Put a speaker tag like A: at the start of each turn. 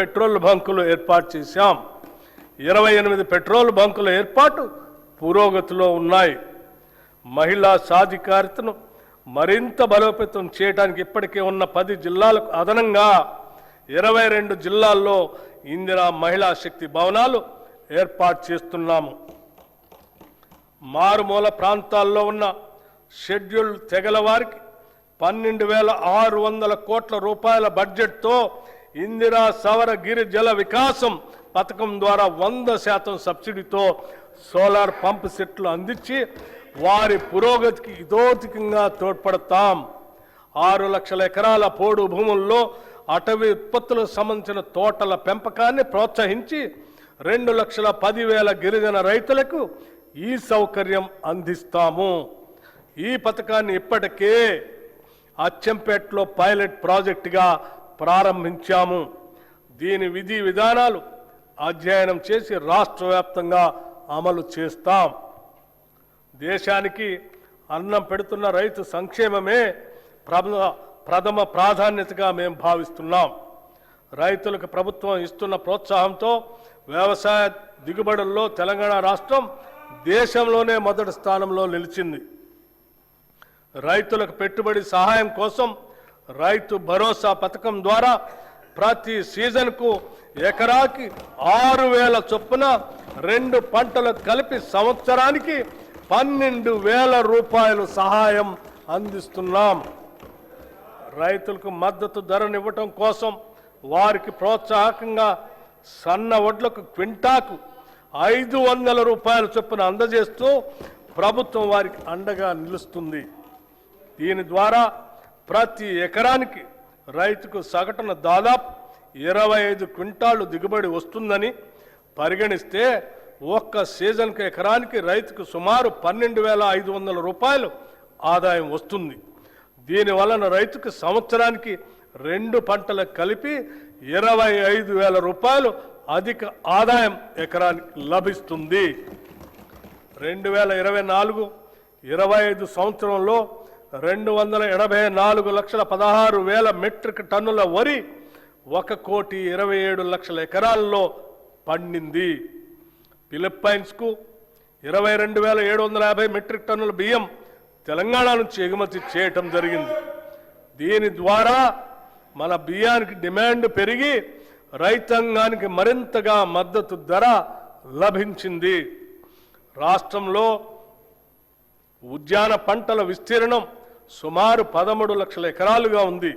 A: Petrol బంకులు ఏర్పాటు చేశాం. 28 petrol బంకుల ఏర్పాటు పురోగతిలో ఉన్నాయి. మహిళా సాధికారతను మరింత బలోపేతం చేయడానికి ఇప్పటికే ఉన్న 10 జిల్లాలకు అదనంగా 22 జిల్లాల్లో ఇందిరా మహిళా శక్తి భవనాలు ఏర్పాటు చేస్తున్నాము. మారుమూల ప్రాంతాల్లో ఉన్న షెడ్యూల్ తెగల వారికి 12,600 కోట్ల రూపాయల బడ్జెట్తో ఇందిరా సవర గిరి జల వికాసం పథకం ద్వారా 100% సబ్సిడీతో సోలార్ పంప్ సెట్లు అందించి వారి పురోగతికి ఇదోతికంగా తోడ్పడతాం. 6 లక్షల ఎకరాల పోడు భూముల్లో అటవీ ఉత్పత్తులకు సంబంధించిన తోటల పెంపకాన్ని ప్రోత్సహించి 2,10,000 గిరిజన రైతులకు ఈ సౌకర్యం అందిస్తాము. ఈ పథకాన్ని ఇప్పటికే అచ్చంపేటలో పైలట్ ప్రాజెక్టుగా ప్రారంభించాము. దీని విధి విధానాలు అధ్యయనం చేసి రాష్ట్ర వ్యాప్తంగా అమలు చేస్తాం. దేశానికి అన్నం పెడుతున్న రైతు సంక్షేమమే ప్రథమ ప్రాధాన్యతగా మేము భావిస్తున్నాం. రైతులకు ప్రభుత్వం ఇస్తున్న ప్రోత్సాహంతో వ్యవసాయ దిగుబడుల్లో తెలంగాణ రాష్ట్రం దేశంలోనే మొదటి స్థానంలో నిలిచింది. రైతులకు పెట్టుబడి సహాయం కోసం రైతు భరోసా పథకం ద్వారా ప్రతి సీజన్కు ఎకరాకి 6,000 చొప్పున 2 పంటలకు కలిపి సంవత్సరానికి 12,000 రూపాయలు సహాయం అందిస్తున్నాం. రైతులకు మద్దతు ధరనివ్వటం కోసం వారికి ప్రోత్సాహకంగా సన్న వడ్లకు క్వింటాకు 500 రూపాయల చొప్పున అందజేస్తూ ప్రభుత్వం వారికి అండగా నిలుస్తుంది. దీని ద్వారా ప్రతి ఎకరానికి రైతుకు సగటున దాదాపు 25 క్వింటాళ్లు దిగుబడి వస్తుందని పరిగణిస్తే ఒక్క సీజన్కు ఎకరానికి రైతుకు సుమారు 12,500 రూపాయలు ఆదాయం వస్తుంది. దీనివలన రైతుకు సంవత్సరానికి 2 పంటలకు కలిపి 25,000 రూపాయలు అధిక ఆదాయం ఎకరానికి లభిస్తుంది. 2024-25 సంవత్సరంలో 284,16,000 మెట్రిక్ టన్నుల వరి 1,27,00,000 ఎకరాల్లో పండింది. ఫిలిప్పైన్స్కు 22,750 మెట్రిక్ టన్నుల బియ్యం తెలంగాణ నుంచి ఎగుమతి చేయటం జరిగింది. దీని ద్వారా మన బియ్యానికి డిమాండ్ పెరిగి రైతాంగానికి మరింతగా మద్దతు ధర లభించింది. రాష్ట్రంలో ఉద్యాన పంటల విస్తీర్ణం సుమారు 13 లక్షల ఎకరాలుగా ఉంది.